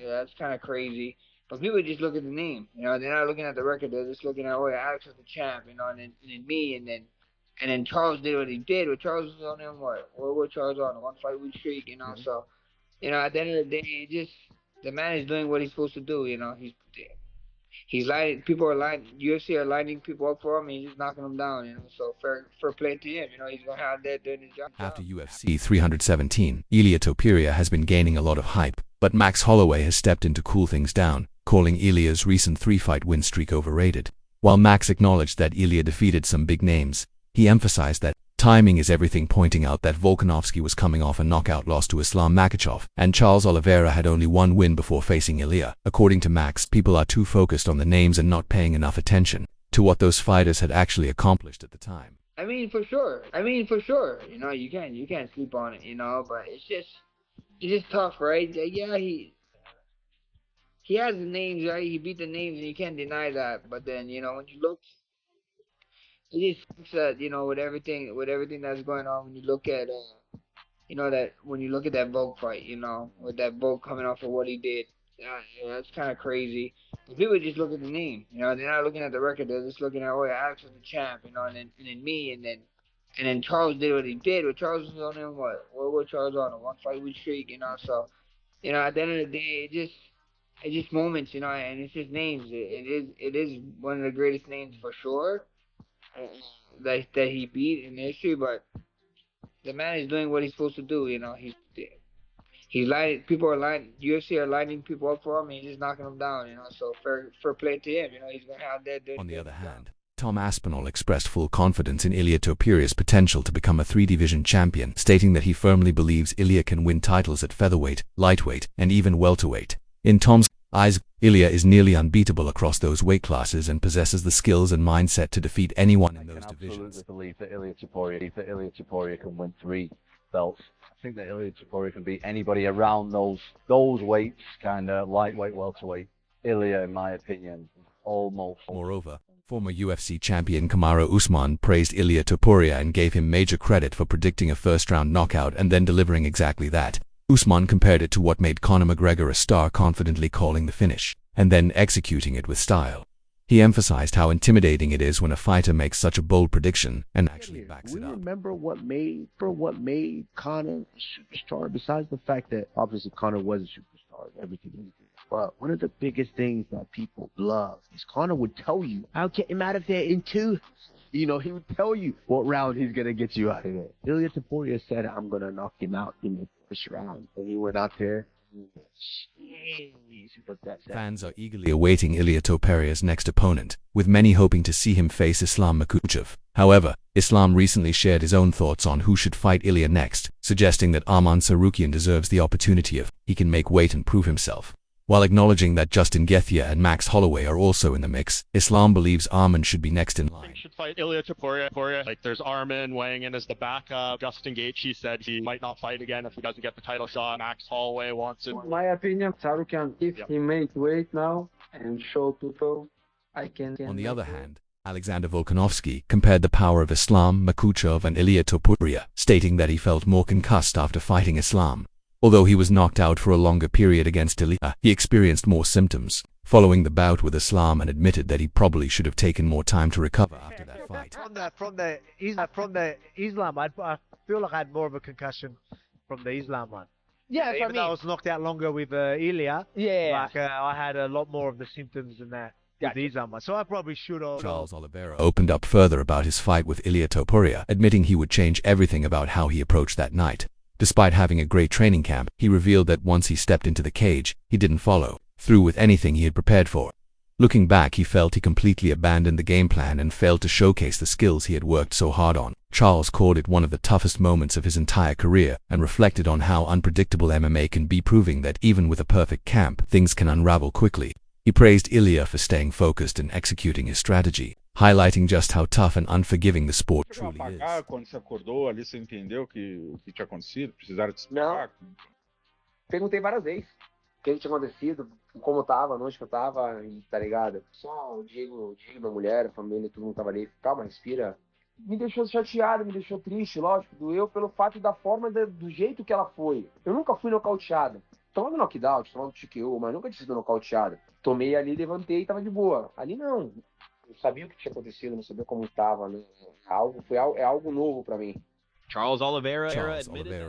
That's kind of crazy. But people just look at the name, they're not looking at the record. They're just looking at, oh, yeah, Alex was the champ, and then me, and then Charles did what he did. But Charles was on him, what was Charles on? A 1 fight win streak, So, at the end of the day, the man is doing what he's supposed to do. He's lining, people are lining, UFC are lining people up for him, and he's just knocking them down. So fair play to him. He's going out there doing his job. After UFC 317, Ilia Topuria has been gaining a lot of hype, but Max Holloway has stepped in to cool things down, calling Ilia's recent 3-fight win streak overrated. While Max acknowledged that Ilia defeated some big names, he emphasized that timing is everything, pointing out that Volkanovski was coming off a knockout loss to Islam Makhachev, and Charles Oliveira had only one win before facing Ilia. According to Max, people are too focused on the names and not paying enough attention to what those fighters had actually accomplished at the time. For sure. You can't sleep on it, but it's just tough, right? Yeah, he has the names, right? He beat the names, and you can't deny that. But then, when you look, it just sucks that, with everything that's going on, when you look at, that when you look at that Volk fight, with that Volk coming off of what he did, that's kind of crazy. But people just look at the name, they're not looking at the record. They're just looking at, oh, yeah, Alex was the champ, and then me, and then Charles did what he did. But Charles was on him, what was Charles on? A 1 fight win streak, So, at the end of the day, it's just moments, and it's just names. It is one of the greatest names for sure that he beat in history. But the man is doing what he's supposed to do. He's lining, people are lining, UFC are lining people up for him, and he's just knocking them down. So fair play to him. He's going out there doing. On the other hand, Tom Aspinall expressed full confidence in Ilia Topuria's potential to become a 3-division champion, stating that he firmly believes Ilia can win titles at featherweight, lightweight, and even welterweight. In Tom's eyes, Ilia is nearly unbeatable across those weight classes and possesses the skills and mindset to defeat anyone in those divisions. I absolutely believe that Ilia Topuria can win 3 belts. I think that Ilia Topuria can beat anybody around those weights, kind of lightweight, welterweight. Ilia, in my opinion, almost. Moreover, former UFC champion Kamaru Usman praised Ilia Topuria and gave him major credit for predicting a first-round knockout and then delivering exactly that. Usman compared it to what made Conor McGregor a star, confidently calling the finish and then executing it with style. He emphasized how intimidating it is when a fighter makes such a bold prediction and actually backs it up. We remember what made Conor a superstar, besides the fact that obviously Conor was a superstar, everything. But one of the biggest things that people love is Conor would tell you, I'll get him out of there in 2. He would tell you what round he's going to get you out of there. Ilia Topuria said, I'm going to knock him out in the first round. And he went out there. Fans are eagerly awaiting Ilia Topuria's next opponent, with many hoping to see him face Islam Makhachev. However, Islam recently shared his own thoughts on who should fight Ilia next, suggesting that Arman Tsarukyan deserves the opportunity if he can make weight and prove himself. While acknowledging that Justin Gaethje and Max Holloway are also in the mix, Islam believes Arman should be next in line. Should fight Ilia Topuria. Like, there's Arman weighing in as the backup. Justin Gaethje said he might not fight again if he doesn't get the title shot. Max Holloway wants it. In my opinion, Tsarukyan, if he make weight now and show people, I can. On the other hand, Alexander Volkanovski compared the power of Islam Makhachev and Ilia Topuria, stating that he felt more concussed after fighting Islam. Although he was knocked out for a longer period against Ilia, he experienced more symptoms following the bout with Islam and admitted that he probably should have taken more time to recover after that fight. From the Islam, I feel like I had more of a concussion from the Islam one. Yeah, Even though I was knocked out longer with Ilia, I had a lot more of the symptoms than that. With the Islam one. So I probably should have. Charles Oliveira opened up further about his fight with Ilia Topuria, admitting he would change everything about how he approached that night. Despite having a great training camp, he revealed that once he stepped into the cage, he didn't follow through with anything he had prepared for. Looking back, he felt he completely abandoned the game plan and failed to showcase the skills he had worked so hard on. Charles called it one of the toughest moments of his entire career and reflected on how unpredictable MMA can be, proving that even with a perfect camp, things can unravel quickly. He praised Ilia for staying focused and executing his strategy, highlighting just how tough and unforgiving the sport truly is. Quando você acordou ali, você entendeu o que tinha acontecido? Precisaram te Não. explicar? Perguntei várias vezes o que tinha acontecido, como eu tava, onde que eu tava, tá ligado? Só o Diego, minha mulher, a família, todo mundo tava ali. Calma, respira. Me deixou chateado, me deixou triste, lógico, doeu pelo fato da forma, do jeito que ela foi. Eu nunca fui nocauteado. tomando knockout, tomando TKO, mas nunca tinha sido nocauteado. Tomei ali, levantei e tava de boa. Ali não. Eu sabia o que tinha acontecido, não sabia como estava, né? É algo novo para mim. Charles Oliveira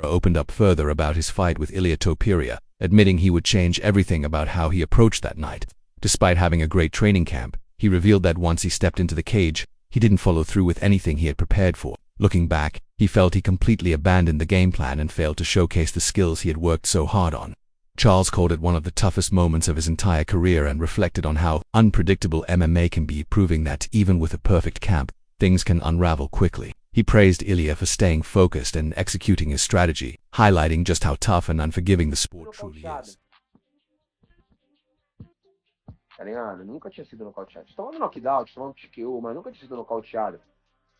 opened up further about his fight with Ilia Topuria, admitting he would change everything about how he approached that night. Despite having a great training camp, he revealed that once he stepped into the cage, he didn't follow through with anything he had prepared for. Looking back, he felt he completely abandoned the game plan and failed to showcase the skills he had worked so hard on. Charles called it one of the toughest moments of his entire career and reflected on how unpredictable MMA can be, proving that even with a perfect camp, things can unravel quickly. He praised Ilia for staying focused and executing his strategy, highlighting just how tough and unforgiving the sport truly is. Tá ligado? Nunca tinha sido nocauteado. Tomando knockout, tomando TKO, mas nunca tinha sido nocauteado.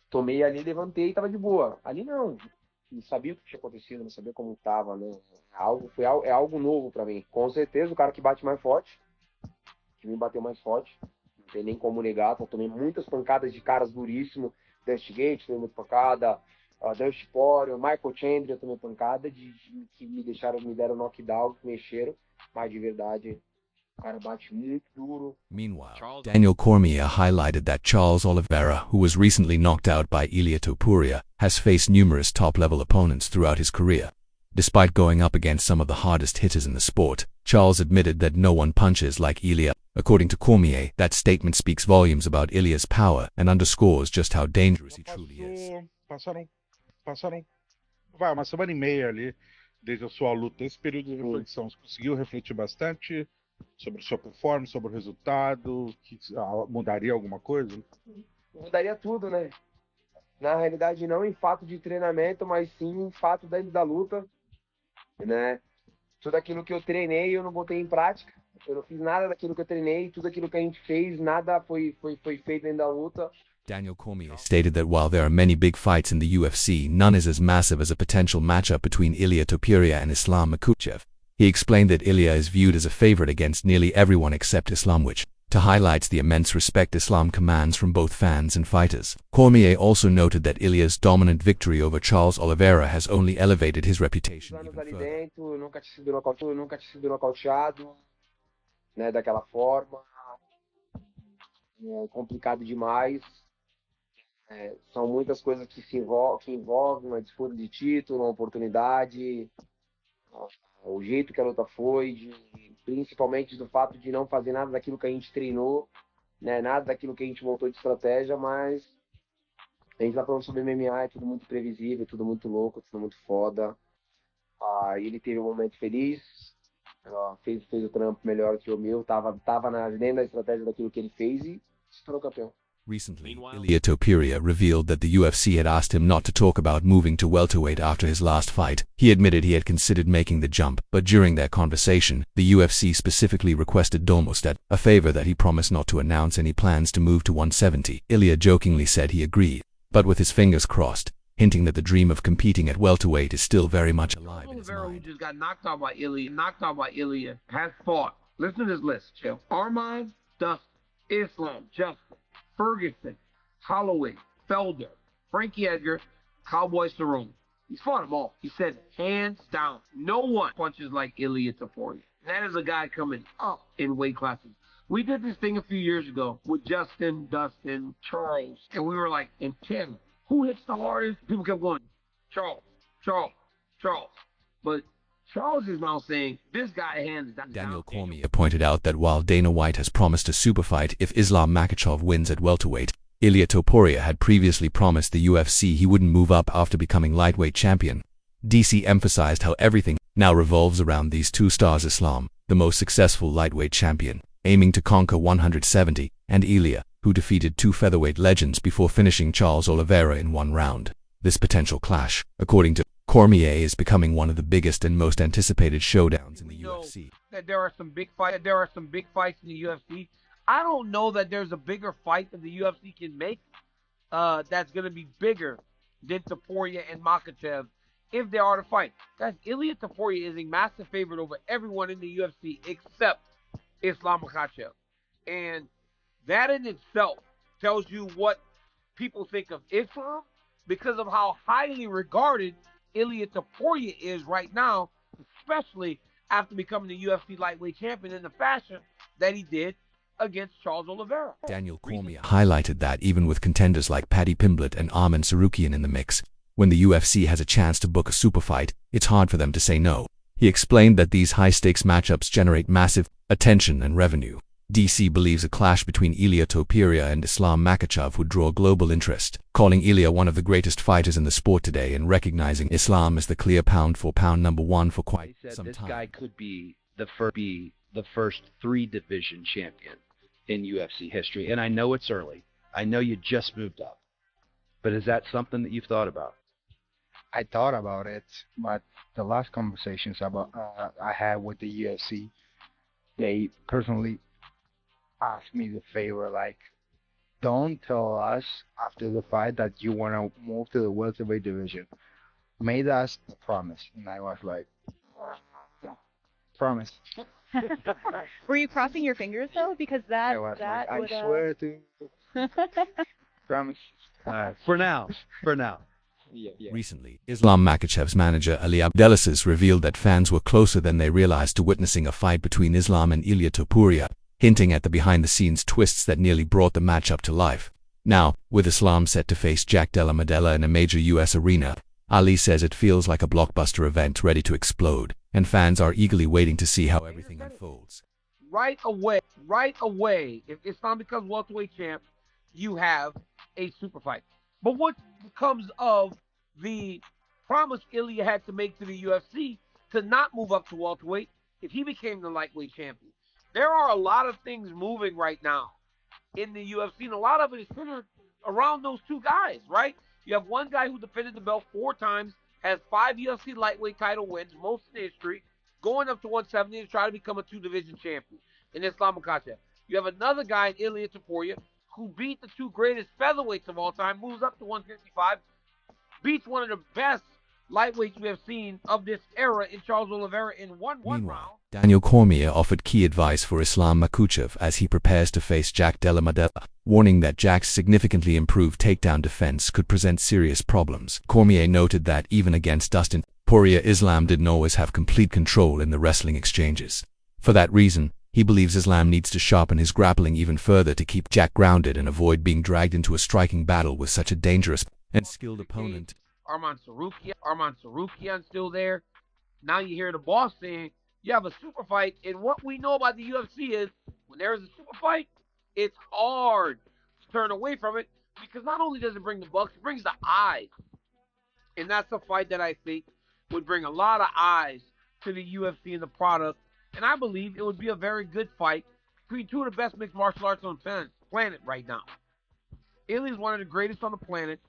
Tomei ali, levantei e tava de boa. Ali não. Não sabia o que tinha acontecido, não sabia como tava, né? É algo novo pra mim. Com certeza, o cara que bate mais forte, que me bateu mais forte, não tem nem como negar. Eu tomei muitas pancadas de caras duríssimos. Dusty Gates, tomei muita pancada. Dusty Poirier, Michael Chandler, tomei pancada que me deram knockdown, que mexeram. Mas de verdade, o cara bate muito duro. Meanwhile, Daniel Cormier highlighted that Charles Oliveira, who was recently knocked out by Ilia Topuria, has faced numerous top-level opponents throughout his career. Despite going up against some of the hardest hitters in the sport, Charles admitted that no one punches like Ilia. According to Cormier, that statement speaks volumes about Ilia's power and underscores just how dangerous he truly is. Vai, uma semana e meia ali, desde a sua luta. Esse período de reflexão, você conseguiu refletir bastante sobre a sua performance, sobre o resultado? Que mudaria alguma coisa? Mudaria tudo, né? Na realidade, não em fato de treinamento, mas sim em fato dentro da luta, né? Tudo aquilo que eu treinei, eu não botei em prática. Eu não fiz nada daquilo que eu treinei, tudo aquilo que a gente fez, nada foi feito dentro da luta. Daniel Cormier stated that while there are many big fights in the UFC, none is as massive as a potential matchup between Ilia Topuria and Islam Makhachev. He explained that Ilia is viewed as a favorite against nearly everyone except Islam, which highlights the immense respect Islam commands from both fans and fighters. Cormier also noted that Ilia's dominant victory over Charles Oliveira has only elevated his reputation even further. Nunca tinha sido nocauteado, né, daquela forma. É complicado demais. São muitas coisas que envolvem uma disputa de título, uma oportunidade, o jeito que a luta foi, principalmente do fato de não fazer nada daquilo que a gente treinou, né, nada daquilo que a gente montou de estratégia, mas a gente tá falando sobre MMA, é tudo muito previsível, tudo muito louco, tudo muito foda. Ele teve um momento feliz, fez o trampo melhor que o meu, tava dentro da estratégia daquilo que ele fez e se tornou campeão. Recently, Ilia Topuria revealed that the UFC had asked him not to talk about moving to welterweight after his last fight. He admitted he had considered making the jump, but during their conversation, the UFC specifically requested Domostet, a favor that he promised not to announce any plans to move to 170. Ilia jokingly said he agreed, but with his fingers crossed, hinting that the dream of competing at welterweight is still very much alive in his mind. Who just got knocked out by Ilia, has fought. Listen to this list, Chill. Armand, Dustin, Islam, Justin, Ferguson, Holloway, Felder, Frankie Edgar, Cowboy Cerrone. He's fought them all. He said, hands down, no one punches like Ilia Topuria. That is a guy coming up in weight classes. We did this thing a few years ago with Justin, Dustin, Charles, and we were like, and Tim, who hits the hardest? People kept going, Charles. But Charles is now saying, this guy hands down. Daniel Cormier pointed out that while Dana White has promised a super fight if Islam Makhachev wins at welterweight, Ilia Topuria had previously promised the UFC he wouldn't move up after becoming lightweight champion. DC emphasized how everything now revolves around these two stars: Islam, the most successful lightweight champion, aiming to conquer 170, and Ilia, who defeated two featherweight legends before finishing Charles Oliveira in one round. This potential clash, according to Cormier, is becoming one of the biggest and most anticipated showdowns in the UFC. That there are some big fights in the UFC. I don't know that there's a bigger fight that the UFC can make that's going to be bigger than Topuria and Makhachev if they are to fight. Guys, Ilia Topuria is a massive favorite over everyone in the UFC except Islam Makhachev. And that in itself tells you what people think of Islam because of how highly regarded Ilia Topuria is right now, especially after becoming the UFC lightweight champion in the fashion that he did against Charles Oliveira. Daniel Cormier highlighted that even with contenders like Paddy Pimblett and Arman Tsarukyan in the mix, when the UFC has a chance to book a super fight, it's hard for them to say no. He explained that these high-stakes matchups generate massive attention and revenue. DC believes a clash between Ilia Topuria and Islam Makhachev would draw global interest, calling Ilia one of the greatest fighters in the sport today and recognizing Islam as the clear pound-for-pound number one for quite some time. This guy could be the first three-division champion in UFC history, and I know it's early. I know you just moved up, but is that something that you've thought about? I thought about it, but the last conversations I had with the UFC, they personally asked me the favor, like, don't tell us after the fight that you want to move to the welterweight division. Made us a promise, and I was like, promise. Were you crossing your fingers though? Because that would. I swear to. Promise. For now. Yeah. Recently, Islam Makhachev's manager Ali Abdelaziz revealed that fans were closer than they realized to witnessing a fight between Islam and Ilia Topuria, hinting at the behind-the-scenes twists that nearly brought the matchup to life. Now, with Islam set to face Jack Della Maddalena in a major U.S. arena, Ali says it feels like a blockbuster event ready to explode, and fans are eagerly waiting to see how everything unfolds. Right away, if Islam becomes welterweight champ, you have a super fight. But what becomes of the promise Ilia had to make to the UFC to not move up to welterweight if he became the lightweight champion? There are a lot of things moving right now in the UFC, and a lot of it is centered around those two guys, right? You have one guy who defended the belt 4 times, has 5 UFC lightweight title wins, most in history, going up to 170 to try to become a 2-division champion in Islam Makhachev. You have another guy in Ilia Topuria who beat the 2 greatest featherweights of all time, moves up to 155, beats one of the best lightweights we have seen of this era in Charles Oliveira in one round. Daniel Cormier offered key advice for Islam Makhachev as he prepares to face Jack Della Maddalena, warning that Jack's significantly improved takedown defense could present serious problems. Cormier noted that even against Dustin Poirier, Islam didn't always have complete control in the wrestling exchanges. For that reason, he believes Islam needs to sharpen his grappling even further to keep Jack grounded and avoid being dragged into a striking battle with such a dangerous and skilled opponent. Arman Tsarukyan still there. Now you hear the boss saying you have a super fight, and what we know about the UFC is when there is a super fight, it's hard to turn away from it because not only does it bring the bucks, it brings the eyes. And that's a fight that I think would bring a lot of eyes to the UFC and the product. And I believe it would be a very good fight between 2 of the best mixed martial arts on the planet right now. Ilia is one of the greatest on the planet.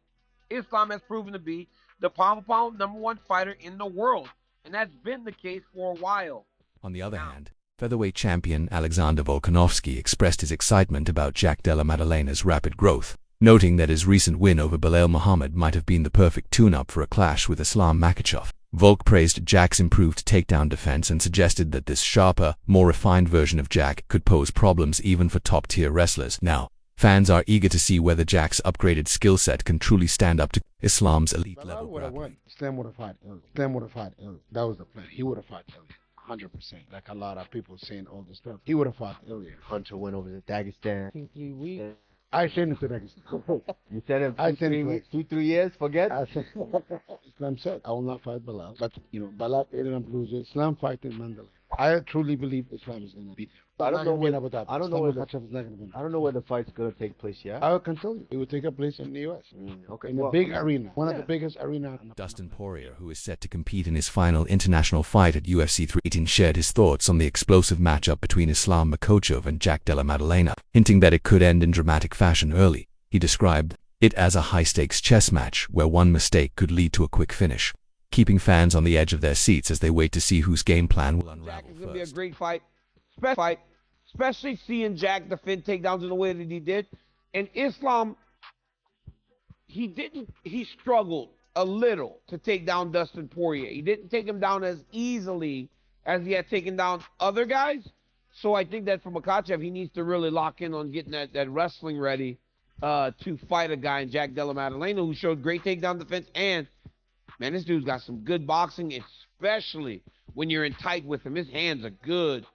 Islam has proven to be the pound-for-pound #1 fighter in the world. And that's been the case for a while. On the other hand, featherweight champion Alexander Volkanovski expressed his excitement about Jack Della Maddalena's rapid growth, noting that his recent win over Belal Muhammad might have been the perfect tune-up for a clash with Islam Makhachev. Volk praised Jack's improved takedown defense and suggested that this sharper, more refined version of Jack could pose problems even for top-tier wrestlers. Now, fans are eager to see whether Jack's upgraded skill set can truly stand up to Islam's elite-level grappling. Islam would have fought Ilia. That was the plan. He would have fought Ilia, 100%. Like a lot of people saying all this stuff. He would have fought Ilia. Hunter went over to Dagestan. 3 weeks. I sent him to Dagestan. You said it 2-3 years, forget? Islam said, I will not fight Belal. But, Belal ended up losing. Islam fighting Mandela. I truly believe Islam is going to beat him. I don't know where the fight's going to take place yet. I can tell you. It will take a place in the U.S. In a big arena. One of the biggest arenas. Dustin Poirier, who is set to compete in his final international fight at UFC 318, shared his thoughts on the explosive matchup between Islam Makhachev and Jack Della Maddalena, hinting that it could end in dramatic fashion early. He described it as a high-stakes chess match where one mistake could lead to a quick finish, keeping fans on the edge of their seats as they wait to see whose game plan will unravel Jack is going to be a great fight, especially seeing Jack defend takedowns in the way that he did. And Islam, he struggled a little to take down Dustin Poirier. He didn't take him down as easily as he had taken down other guys. So I think that for Makhachev, he needs to really lock in on getting that wrestling ready to fight a guy in Jack Della Maddalena who showed great takedown defense. And, man, this dude's got some good boxing, especially when you're in tight with him. His hands are good.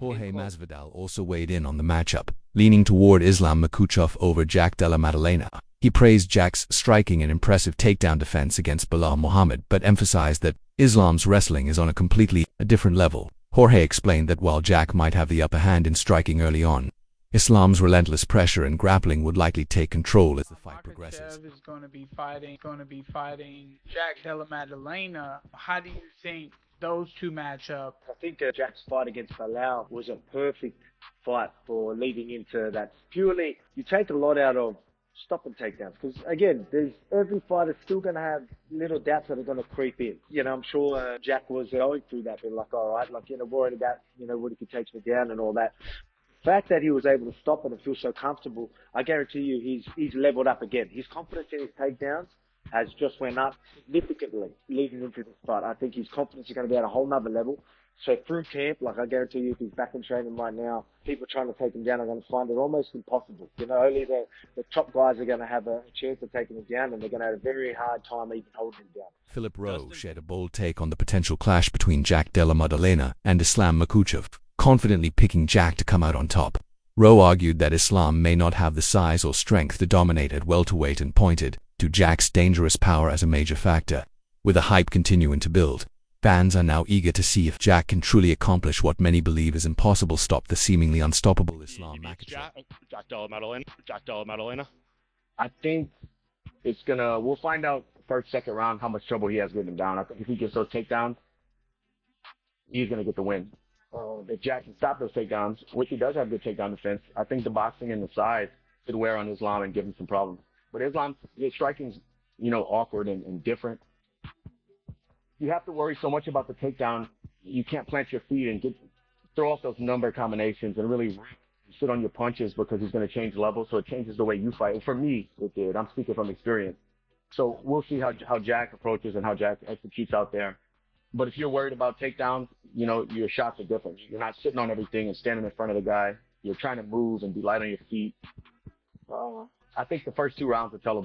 Jorge Masvidal also weighed in on the matchup, leaning toward Islam Makhachev over Jack Della Maddalena. He praised Jack's striking and impressive takedown defense against Bilal Muhammad, but emphasized that Islam's wrestling is on a completely different level. Jorge explained that while Jack might have the upper hand in striking early on, Islam's relentless pressure and grappling would likely take control as the fight progresses. Makhachev is going to be fighting Jack Della Maddalena. How do you think those two match up? I think Jack's fight against Bilal was a perfect fight for leading into that. Purely, you take a lot out of stopping takedowns, because again, there's every fighter's still going to have little doubts that are going to creep in. You know, I'm sure Jack was going through that, being like, all right, like, you know, worried about, you know, what if he takes me down and all that. The fact that he was able to stop it and feel so comfortable, I guarantee you he's leveled up again. His confidence in his takedowns has just went up significantly leading into this fight. I think his confidence is going to be at a whole nother level. So through camp, like, I guarantee you, if he's back in training right now, people trying to take him down are going to find it almost impossible. You know, only the top guys are going to have a chance of taking him down, and they're going to have a very hard time even holding him down. Philip Rowe shared a bold take on the potential clash between Jack Della Maddalena and Islam Makhachev, confidently picking Jack to come out on top. Rowe argued that Islam may not have the size or strength to dominate at welterweight and pointed to Jack's dangerous power as a major factor. With the hype continuing to build, fans are now eager to see if Jack can truly accomplish what many believe is impossible: stop the seemingly unstoppable Islam Makhachev. Jack Della Maddalena. I think we'll find out first, second round how much trouble he has getting him down. I think if he gets those takedowns, he's gonna get the win. If Jack can stop those takedowns, which he does have good takedown defense, I think the boxing and the size could wear on Islam and give him some problems. But Islam, his striking's, you know, awkward and different. You have to worry so much about the takedown. You can't plant your feet and throw off those number combinations and really sit on your punches, because he's going to change levels. So it changes the way you fight. And for me, it did. I'm speaking from experience. So we'll see how Jack approaches and how Jack executes out there. But if you're worried about takedowns, you know, your shots are different. You're not sitting on everything and standing in front of the guy. You're trying to move and be light on your feet. I think the first 2 rounds will tell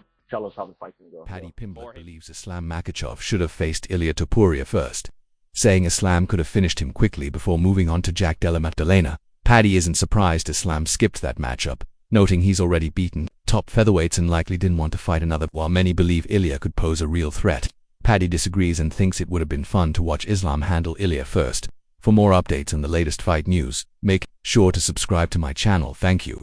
us how the fight's going to go. Paddy Pimblett believes Islam Makhachev should have faced Ilia Topuria first, saying Islam could have finished him quickly before moving on to Jack Della Maddalena. Paddy isn't surprised Islam skipped that matchup, noting he's already beaten top featherweights and likely didn't want to fight another. While many believe Ilia could pose a real threat, Paddy disagrees and thinks it would have been fun to watch Islam handle Ilia first. For more updates and the latest fight news, make sure to subscribe to my channel. Thank you.